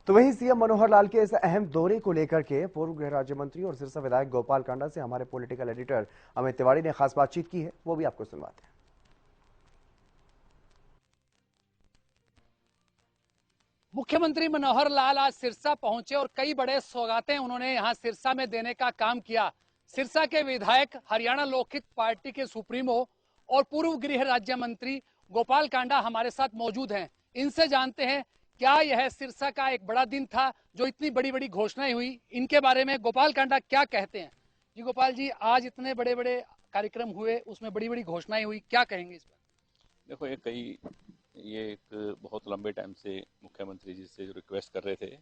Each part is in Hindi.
तो वहीं सीएम मनोहर लाल के इस अहम दौरे को लेकर के पूर्व गृह राज्य मंत्री और सिरसा विधायक गोपाल कांडा से हमारे पॉलिटिकल एडिटर अमित तिवारी ने खास बातचीत की है, वो भी आपको सुनवाते हैं। मुख्यमंत्री मनोहर लाल आज सिरसा पहुंचे और कई बड़े सौगातें उन्होंने यहां सिरसा में देने का काम किया। सिरसा के विधायक, हरियाणा लोकहित पार्टी के सुप्रीमो और पूर्व गृह राज्य मंत्री गोपाल कांडा हमारे साथ मौजूद हैं। इनसे जानते हैं क्या यह सिरसा का एक बड़ा दिन था जो इतनी बड़ी बड़ी घोषणाएं हुई, इनके बारे में गोपाल कांडा क्या कहते हैं। जी गोपाल जी, आज इतने बड़े बड़े कार्यक्रम हुए, उसमें बड़ी बड़ी घोषणाएं हुई, क्या कहेंगे इस पर? देखो, ये एक बहुत लंबे टाइम से मुख्यमंत्री जी से जो रिक्वेस्ट कर रहे थे,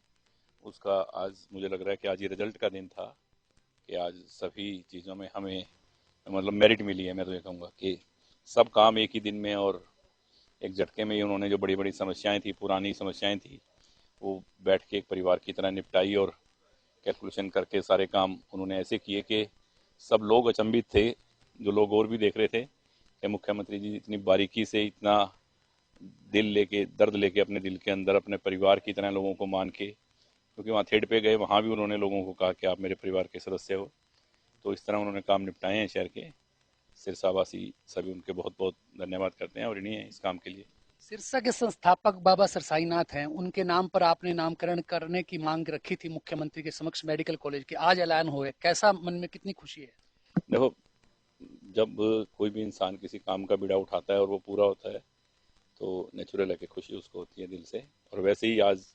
उसका आज मुझे लग रहा है कि आज ये रिजल्ट का दिन था कि आज सभी चीज़ों में हमें मतलब मेरिट मिली है। मैं तो ये कहूँगा कि सब काम एक ही दिन में और एक झटके में ही उन्होंने जो बड़ी बड़ी समस्याएं थी, पुरानी समस्याएं थी, वो बैठ के एक परिवार की तरह निपटाई और कैलकुलेशन करके सारे काम उन्होंने ऐसे किए कि सब लोग अचंभित थे। जो लोग और भी देख रहे थे कि मुख्यमंत्री जी इतनी बारीकी से, इतना दिल लेके, दर्द लेके अपने दिल के अंदर अपने परिवार की तरह लोगों को मान के, क्योंकि वहाँ थेड पे गए, वहाँ भी उन्होंने लोगों को कहा कि आप मेरे परिवार के सदस्य हो। तो इस तरह उन्होंने काम निपटाए हैं शहर के। सिरसावासी सभी उनके बहुत बहुत धन्यवाद करते हैं और इन्हीं है इस काम के लिए। सिरसा के संस्थापक बाबा सरसाईनाथ हैं, उनके नाम पर आपने नामकरण करने की मांग रखी थी मुख्यमंत्री के समक्ष मेडिकल कॉलेज की, आज ऐलान हुए, कैसा मन में कितनी खुशी है? देखो, जब कोई भी इंसान किसी काम का बीड़ा उठाता है और वो पूरा होता है तो नेचुरल है कि खुशी उसको होती है दिल से। और वैसे ही आज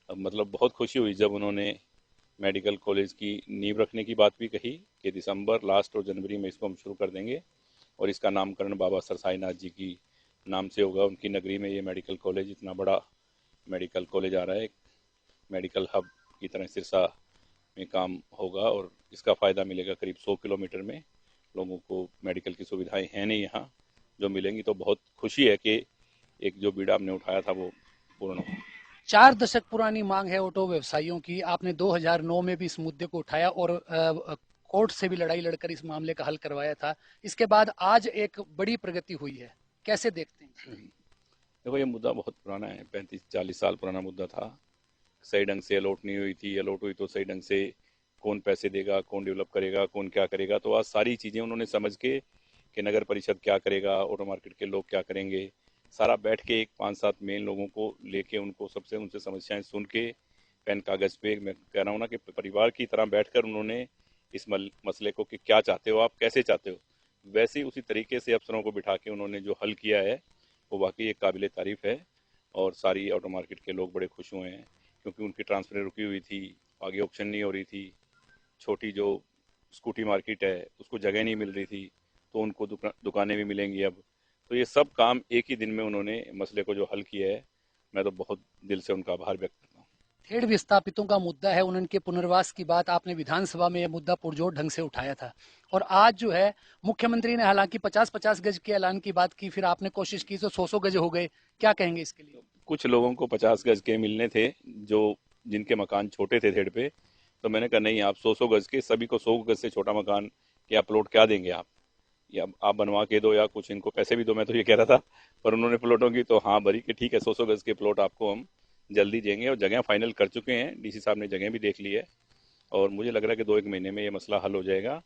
मतलब बहुत खुशी हुई जब उन्होंने मेडिकल कॉलेज की नींव रखने की बात भी कही कि दिसंबर लास्ट और जनवरी में इसको हम शुरू कर देंगे और इसका नामकरण बाबा सरसाईनाथ जी की नाम से होगा। उनकी नगरी में ये मेडिकल कॉलेज, इतना बड़ा मेडिकल कॉलेज आ रहा है, मेडिकल हब की तरह सिरसा में काम होगा और इसका फ़ायदा मिलेगा। करीब 100 किलोमीटर में लोगों को मेडिकल की सुविधाएं हैं नहीं यहाँ, जो मिलेंगी। तो बहुत खुशी है कि एक जो बीड़ा हमने उठाया था वो पूर्ण हो। 4 दशक पुरानी मांग है ऑटो व्यवसायियों की, आपने 2009 में भी इस मुद्दे को उठाया और कोर्ट से भी लड़ाई लड़कर इस मामले का हल करवाया था। इसके बाद आज एक बड़ी प्रगति हुई है, कैसे देखते हैं? देखो, ये मुद्दा बहुत पुराना है, 35-40 साल पुराना मुद्दा था। सही ढंग से अलॉट नहीं हुई थी, अलॉट हुई तो सही ढंग से कौन पैसे देगा, कौन डेवलप करेगा, कौन क्या करेगा। तो आज सारी चीज़ें उन्होंने समझ के कि नगर परिषद क्या करेगा, ऑटो मार्केट के लोग क्या करेंगे, सारा बैठ के एक 5-7 मेन लोगों को लेके उनको सबसे उनसे समस्याएं सुन के पेन कागज पे, मैं कह रहा हूँ ना कि परिवार की तरह बैठकर उन्होंने इस मसले को कि क्या चाहते हो आप, कैसे चाहते हो, वैसे ही उसी तरीके से अफसरों को बिठा के उन्होंने जो हल किया है वो वाकई एक काबिल तारीफ है। और सारी ऑटो मार्केट के लोग बड़े खुश हुए हैं क्योंकि उनकी ट्रांसफर रुकी हुई थी, आगे ऑप्शन नहीं हो रही थी। छोटी जो स्कूटी मार्केट है उसको जगह नहीं मिल रही थी, तो उनको दुकानें भी मिलेंगी अब। तो ये सब काम एक ही दिन में उन्होंने मसले को जो हल किया है, मैं तो बहुत दिल से उनका आभार व्यक्त करता हूँ। खेड़ विस्थापितों का मुद्दा है, उनके पुनर्वास की बात आपने विधानसभा में यह मुद्दा पुरजोर ढंग से उठाया था और आज जो है मुख्यमंत्री ने हालांकि 50-50 गज के ऐलान की बात की, फिर आपने कोशिश की तो 100-100 गज हो गए, क्या कहेंगे इसके लिए? कुछ लोगों को 50 गज के मिलने थे, जो जिनके मकान छोटे थे थेड़ पे, तो मैंने कहा नहीं, आप 100-100 गज के, सभी को 100 गज से छोटा मकान क्या प्लॉट क्या देंगे आप, या आप बनवा के दो या कुछ इनको पैसे भी दो, मैं तो ये कह रहा था। पर उन्होंने प्लॉटों की तो हाँ भरी कि ठीक है, 100-100 गज के प्लॉट आपको हम जल्दी देंगे और जगह फाइनल कर चुके हैं। डीसी साहब ने जगह भी देख ली है और मुझे लग रहा है कि 2-1 महीने में ये मसला हल हो जाएगा।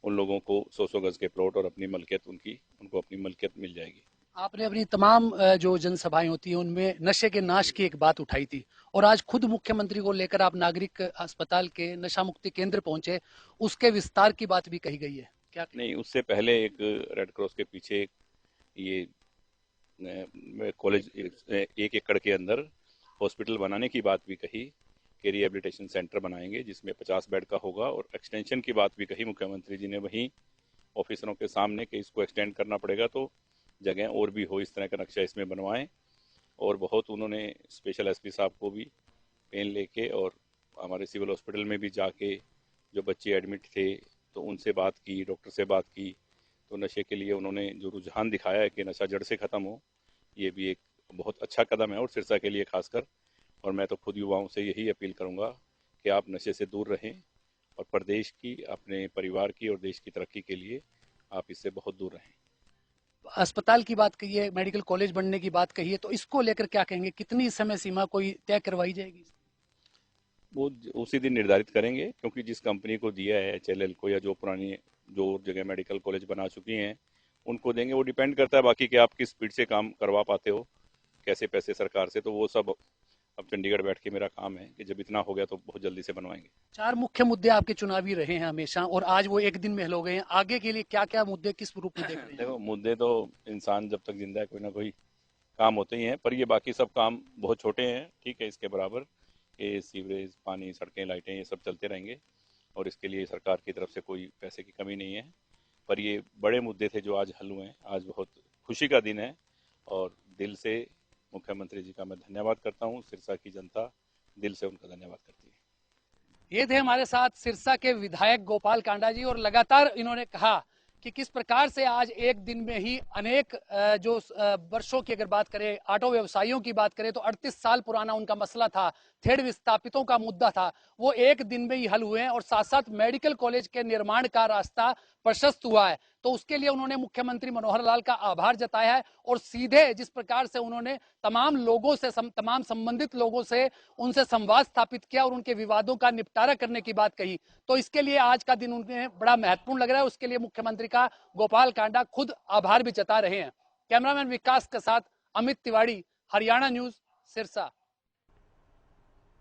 उन लोगों को 100-100 गज के प्लॉट और अपनी मलकियत उनको अपनी मलकियत मिल जाएगी। आपने अपनी तमाम जो जनसभाएं होती हैं उनमें नशे के नाश की एक बात उठाई थी और आज खुद मुख्यमंत्री को लेकर आप नागरिक अस्पताल के नशा मुक्ति केंद्र पहुंचे, उसके विस्तार की बात भी कही गई है, क्या कहें? नहीं, उससे पहले एक रेड क्रॉस के पीछे ये कॉलेज 1 एकड़ के अंदर हॉस्पिटल बनाने की बात भी कही कि रिहेबिलिटेशन सेंटर बनाएंगे जिसमें 50 बेड का होगा, और एक्सटेंशन की बात भी कही मुख्यमंत्री जी ने वहीं ऑफिसरों के सामने कि इसको एक्सटेंड करना पड़ेगा तो जगह और भी हो, इस तरह का नक्शा इसमें बनवाएं। और बहुत उन्होंने स्पेशल एसपी साहब को भी पेन लेके और हमारे सिविल हॉस्पिटल में भी जाके जो बच्चे एडमिट थे तो उनसे बात की, डॉक्टर से बात की। तो नशे के लिए उन्होंने जो रुझान दिखाया है कि नशा जड़ से ख़त्म हो, ये भी एक बहुत अच्छा कदम है और सिरसा के लिए खासकर। और मैं तो खुद युवाओं से यही अपील करूंगा कि आप नशे से दूर रहें और प्रदेश की, अपने परिवार की और देश की तरक्की के लिए आप इससे बहुत दूर रहें। अस्पताल की बात कही है, मेडिकल कॉलेज बनने की बात कही है, तो इसको लेकर क्या कहेंगे, कितनी समय सीमा कोई तय करवाई जाएगी? वो उसी दिन निर्धारित करेंगे, क्योंकि जिस कंपनी को दिया है HLL को, या जो पुरानी जो जगह मेडिकल कॉलेज बना चुकी हैं उनको देंगे। वो डिपेंड करता है बाकी कि आप किस स्पीड से काम करवा पाते हो, कैसे पैसे सरकार से, तो वो सब अब चंडीगढ़ बैठ के मेरा काम है कि जब इतना हो गया तो बहुत जल्दी से बनवाएंगे। 4 मुख्य मुद्दे आपके चुनावी रहे हैं हमेशा, और आज वो एक दिन में हल हो गए हैं। आगे के लिए क्या क्या मुद्दे किस रूप में देख रहे हैं? देखो, मुद्दे तो इंसान जब तक जिंदा है कोई ना कोई काम होते ही हैं, पर ये बाकी सब काम बहुत छोटे हैं, ठीक है, इसके बराबर। ये सीवरेज, पानी, सड़कें, लाइटें, ये सब चलते रहेंगे और इसके लिए सरकार की तरफ से कोई पैसे की कमी नहीं है। पर ये बड़े मुद्दे थे जो आज हल हुए हैं। आज बहुत खुशी का दिन है और दिल से मुख्यमंत्री जी का मैं धन्यवाद करता हूँ। सिरसा की जनता दिल से उनका धन्यवाद करती है। ये थे हमारे साथ सिरसा के विधायक गोपाल कांडा जी, और लगातार इन्होंने कहा कि किस प्रकार से आज एक दिन में ही अनेक जो वर्षों की अगर बात करें, ऑटो व्यवसायियों की बात करें तो 38 साल पुराना उनका मसला था, थ्रेड विस्थापितों का मुद्दा था, वो एक दिन में ही हल हुए हैं और साथ साथ मेडिकल कॉलेज के निर्माण का रास्ता प्रशस्त हुआ है। तो उसके लिए उन्होंने मुख्यमंत्री मनोहर लाल का आभार जताया है और सीधे जिस प्रकार से उन्होंने तमाम लोगों से, तमाम संबंधित लोगों से उनसे संवाद स्थापित किया और उनके विवादों का निपटारा करने की बात कही, तो इसके लिए आज का दिन उन्हें बड़ा महत्वपूर्ण लग रहा है। उसके लिए मुख्यमंत्री का गोपाल कांडा खुद आभार भी जता रहे हैं। कैमरामैन विकास के साथ अमित तिवारी, हरियाणा न्यूज, सिरसा।